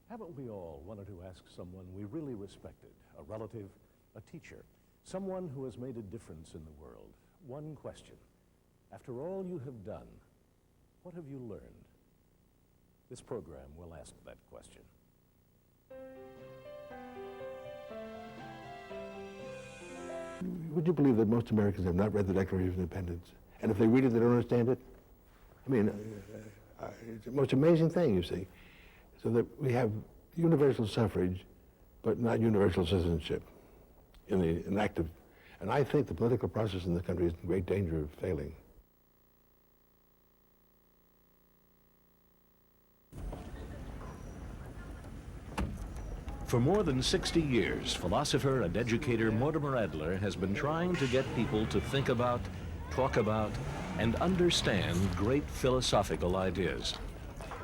Haven't we all wanted to ask someone we really respected, a relative, a teacher, someone who has made a difference in the world, one question? After all you have done, what have you learned? This program will ask that question. Would you believe that most Americans have not read the Declaration of Independence? And if they read it, they don't understand it? I mean, it's the most amazing thing, you see. So that we have universal suffrage, but not universal citizenship in active. And I think the political process in this country is in great danger of failing. For more than 60 years, philosopher and educator Mortimer Adler has been trying to get people to think about, talk about, and understand great philosophical ideas.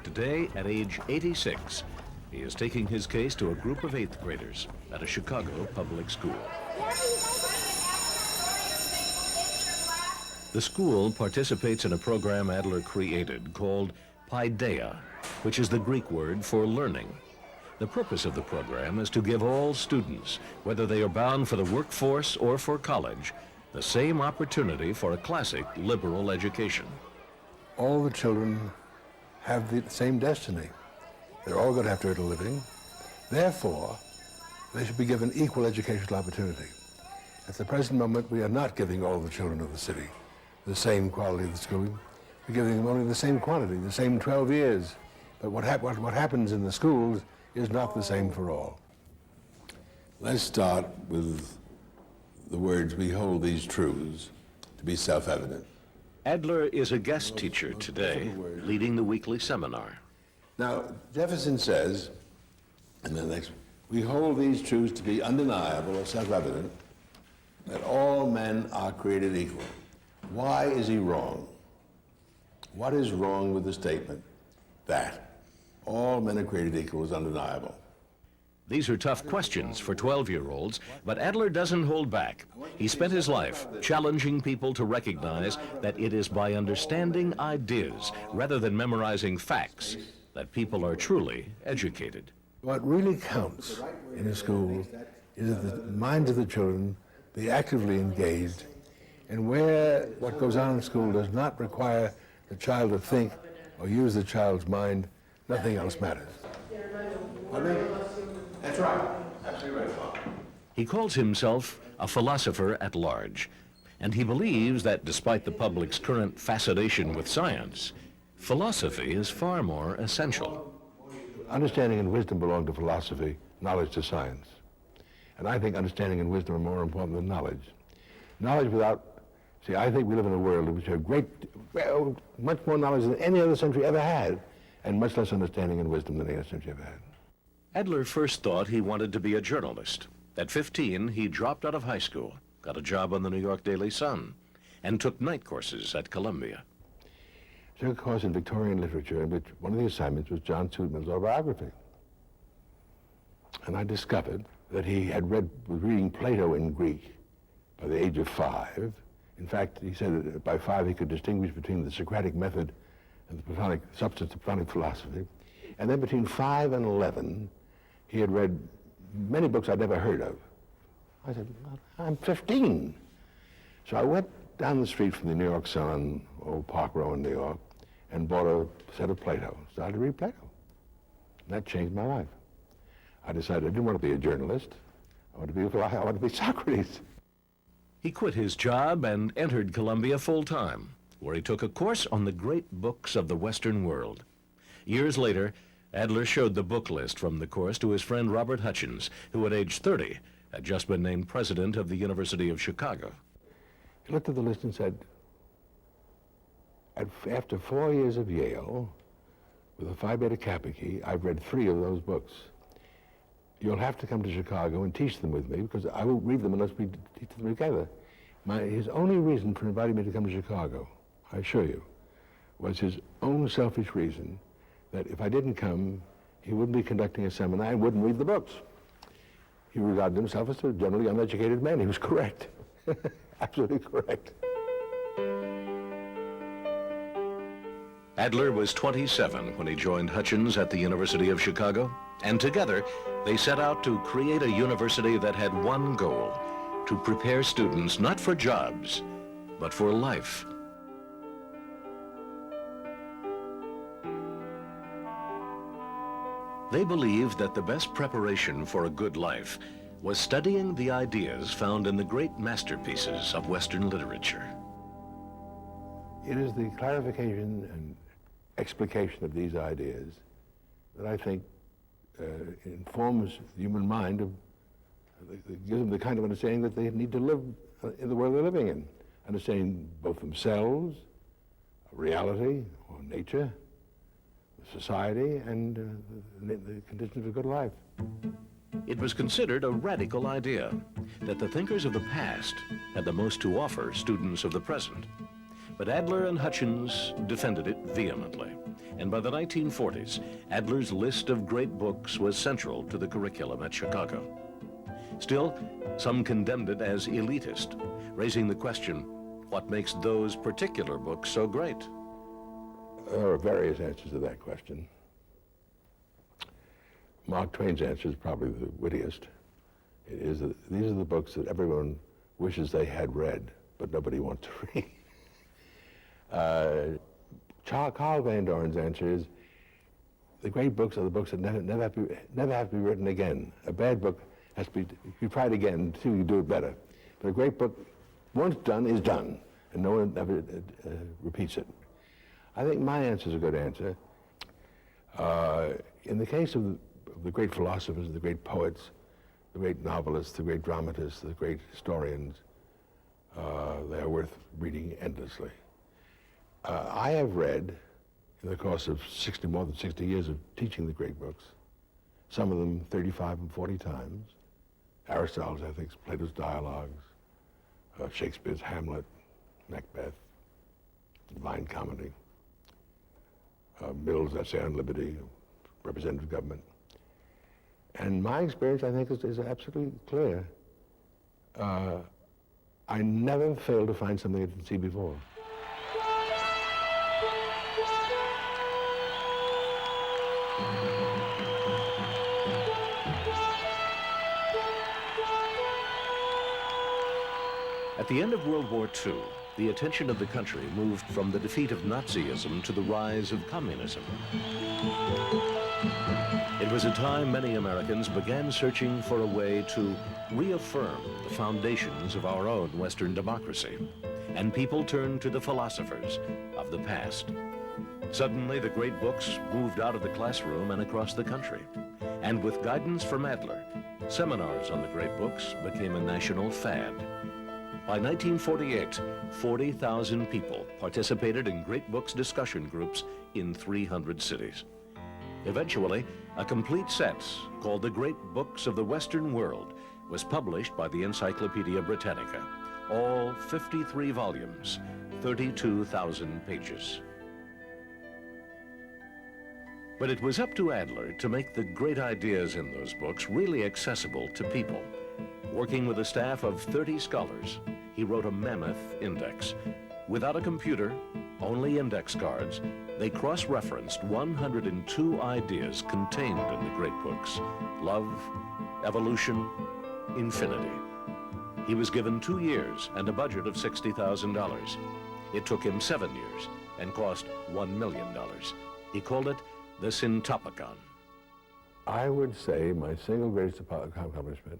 Today, at age 86, he is taking his case to a group of 8th graders at a Chicago public school. The school participates in a program Adler created called Paideia, which is the Greek word for learning. The purpose of the program is to give all students, whether they are bound for the workforce or for college, the same opportunity for a classic liberal education. All the children have the same destiny. They're all going to have to earn a living. Therefore, they should be given equal educational opportunity. At the present moment, we are not giving all the children of the city the same quality of the schooling. We're giving them only the same quantity, the same 12 years. But what happens in the schools is not the same for all. Let's start with the words, "We hold these truths to be self-evident." Adler is a guest teacher today, leading the weekly seminar. Now, Jefferson says, and the next, "We hold these truths to be undeniable or self-evident, that all men are created equal." Why is he wrong? What is wrong with the statement that all men are created equal is undeniable? These are tough questions for 12-year-olds, but Adler doesn't hold back. He spent his life challenging people to recognize that it is by understanding ideas rather than memorizing facts that people are truly educated. What really counts in a school is that the minds of the children be actively engaged, and where what goes on in school does not require the child to think or use the child's mind, nothing else matters. That's right. Absolutely right. He calls himself a philosopher at large, and he believes that despite the public's current fascination with science, philosophy is far more essential. Understanding and wisdom belong to philosophy, knowledge to science. And I think understanding and wisdom are more important than knowledge. Knowledge without, see, I think we live in a world in which we have much more knowledge than any other century ever had, and much less understanding and wisdom than any other century ever had. Adler first thought he wanted to be a journalist. At 15, he dropped out of high school, got a job on the New York Daily Sun, and took night courses at Columbia. I took a course in Victorian literature in which one of the assignments was John Suitman's autobiography. And I discovered that he was reading Plato in Greek by the age of 5. In fact, he said that by 5 he could distinguish between the Socratic method and the Platonic substance of Platonic philosophy. And then between 5 and 11, he had read many books I'd never heard of. I said, I'm 15. So I went down the street from the New York Sun, old Park Row in New York, and bought a set of Plato, started to read Plato. And that changed my life. I decided I didn't want to be a journalist. I wanted to be Socrates. He quit his job and entered Columbia full-time, where he took a course on the great books of the Western world. Years later, Adler showed the book list from the course to his friend Robert Hutchins, who at age 30 had just been named president of the University of Chicago. He looked at the list and said, after 4 years of Yale, with a Phi Beta Kappa key, I've read 3 of those books. You'll have to come to Chicago and teach them with me, because I won't read them unless we teach them together. His only reason for inviting me to come to Chicago, I assure you, was his own selfish reason that if I didn't come, he wouldn't be conducting a seminar and wouldn't read the books. He regarded himself as a generally uneducated man. He was correct. Absolutely correct. Adler was 27 when he joined Hutchins at the University of Chicago, and together they set out to create a university that had one goal: to prepare students not for jobs, but for life. They believed that the best preparation for a good life was studying the ideas found in the great masterpieces of Western literature. It is the clarification and explication of these ideas that I think informs the human mind, gives them the kind of understanding that they need to live in the world they're living in, understanding both themselves, reality or nature, society, and the conditions of a good life. It was considered a radical idea that the thinkers of the past had the most to offer students of the present. But Adler and Hutchins defended it vehemently. And by the 1940s, Adler's list of great books was central to the curriculum at Chicago. Still, some condemned it as elitist, raising the question, what makes those particular books so great? There are various answers to that question. Mark Twain's answer is probably the wittiest. It is that these are the books that everyone wishes they had read, but nobody wants to read. Carl Van Doren's answer is, the great books are the books that never have to be written again. A bad book has to be, you try it again until you do it better. But a great book, once done, is done, and no one ever repeats it. I think my answer is a good answer. In the case of the great philosophers, the great poets, the great novelists, the great dramatists, the great historians, they are worth reading endlessly. I have read, in the course of more than 60 years of teaching the great books, some of them 35 and 40 times. Aristotle's Ethics, Plato's Dialogues, Shakespeare's Hamlet, Macbeth, Divine Comedy, Mill's Essay on Liberty, Representative Government. And my experience, I think, is absolutely clear. I never failed to find something I didn't see before. At the end of World War II, the attention of the country moved from the defeat of Nazism to the rise of communism. It was a time many Americans began searching for a way to reaffirm the foundations of our own Western democracy, and people turned to the philosophers of the past. Suddenly, the great books moved out of the classroom and across the country. And with guidance from Adler, seminars on the great books became a national fad. By 1948, 40,000 people participated in great books discussion groups in 300 cities. Eventually, a complete set called The Great Books of the Western World was published by the Encyclopedia Britannica, all 53 volumes, 32,000 pages. But it was up to Adler to make the great ideas in those books really accessible to people. Working with a staff of 30 scholars, he wrote a mammoth index. Without a computer, only index cards, they cross-referenced 102 ideas contained in the great books: love, evolution, infinity. He was given 2 years and a budget of $60,000. It took him 7 years and cost $1 million. He called it the Syntopicon. I would say my single greatest accomplishment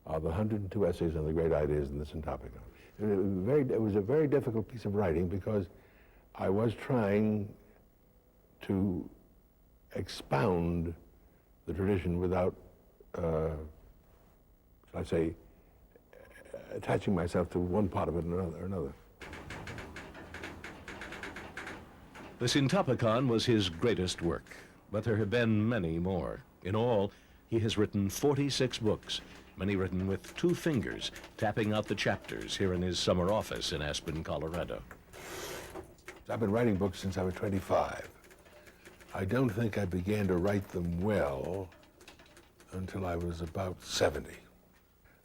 are the 102 essays on the great ideas in the Syntopicon. It was a very difficult piece of writing because I was trying to expound the tradition without, shall I say, attaching myself to one part of it or another. The Syntopicon was his greatest work, but there have been many more. In all, he has written 46 books, many written with 2 fingers, tapping out the chapters here in his summer office in Aspen, Colorado. I've been writing books since I was 25. I don't think I began to write them well until I was about 70.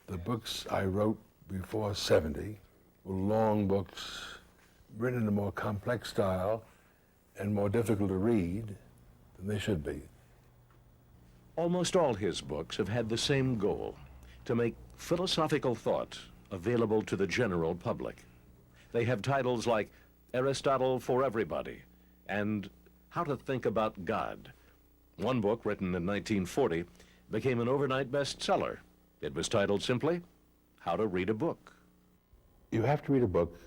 The books I wrote before 70 were long books, written in a more complex style, and more difficult to read than they should be. Almost all his books have had the same goal, to make philosophical thought available to the general public. They have titles like Aristotle for Everybody and How to Think About God. One book, written in 1940, became an overnight bestseller. It was titled simply, How to Read a Book. You have to read a book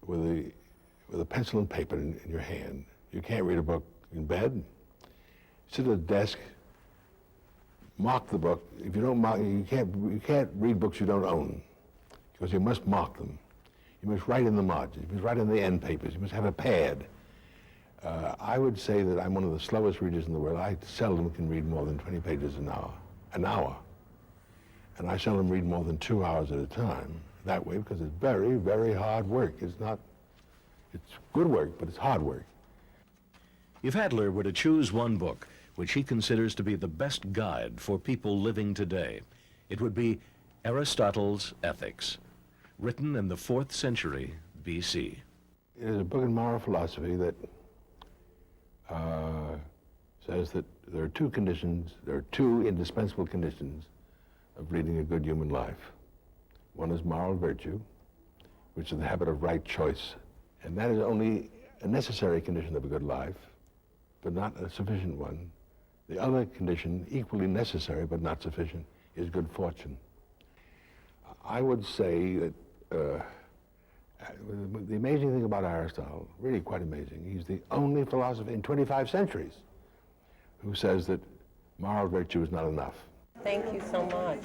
with a pencil and paper in your hand. You can't read a book in bed. Sit at a desk, mark the book. If you don't mark, you can't read books you don't own, because you must mark them. You must write in the margins. You must write in the end papers. You must have a pad. I would say that I'm one of the slowest readers in the world. I seldom can read more than 20 pages an hour. And I seldom read more than 2 hours at a time that way, because it's very, very hard work. It's good work, but it's hard work. If Adler were to choose one book which he considers to be the best guide for people living today, it would be Aristotle's Ethics, written in the 4th century BC. It is a book in moral philosophy that says that there are two indispensable conditions of leading a good human life. One is moral virtue, which is the habit of right choice, and that is only a necessary condition of a good life, but not a sufficient one. The other condition, equally necessary but not sufficient, is good fortune. I would say that the amazing thing about Aristotle, really quite amazing, he's the only philosopher in 25 centuries who says that moral virtue is not enough. Thank you so much.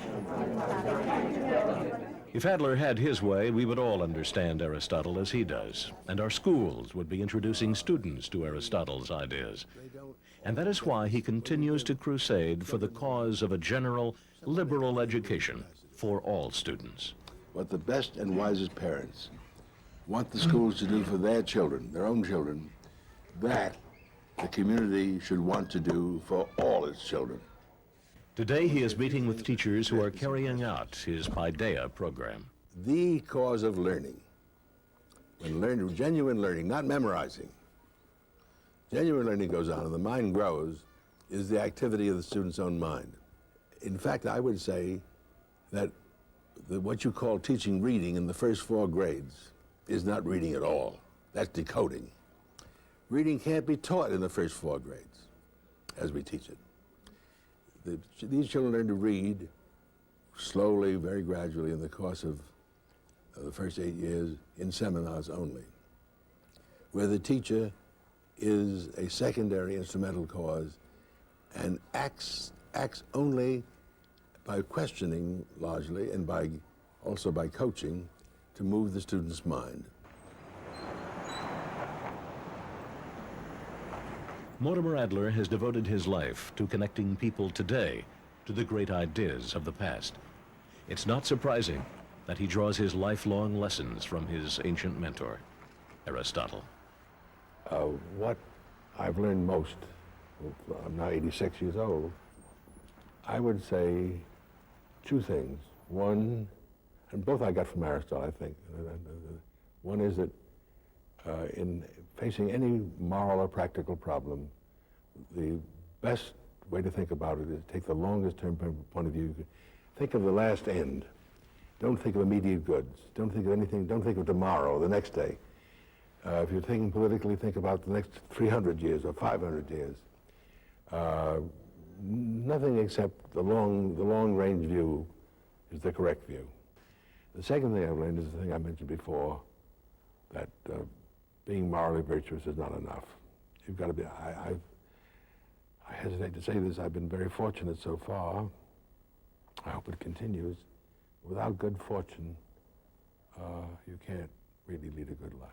If Adler had his way, we would all understand Aristotle as he does, and our schools would be introducing students to Aristotle's ideas. And that is why he continues to crusade for the cause of a general, liberal education for all students. What the best and wisest parents want the schools to do for their children, their own children, that the community should want to do for all its children. Today he is meeting with teachers who are carrying out his Paideia program. The cause of learning, genuine learning, not memorizing, genuine learning goes on and the mind grows, is the activity of the student's own mind. In fact, I would say that what you call teaching reading in the first 4 grades is not reading at all. That's decoding. Reading can't be taught in the first 4 grades as we teach it. These children learn to read slowly, very gradually in the course of the first 8 years in seminars only, where the teacher is a secondary instrumental cause and acts only by questioning largely and also by coaching to move the student's mind. Mortimer Adler has devoted his life to connecting people today to the great ideas of the past. It's not surprising that he draws his lifelong lessons from his ancient mentor, Aristotle. What I've learned most, I'm now 86 years old, I would say 2 things. One, and both I got from Aristotle, I think. One is that in facing any moral or practical problem, the best way to think about it is take the longest term point of view. Think of the last end. Don't think of immediate goods. Don't think of anything, don't think of tomorrow, the next day. If you're thinking politically, think about the next 300 years or 500 years. Nothing except the long-range view is the correct view. The second thing I've learned is the thing I mentioned before, that being morally virtuous is not enough. You've got to be, I hesitate to say this, I've been very fortunate so far. I hope it continues. Without good fortune, you can't really lead a good life.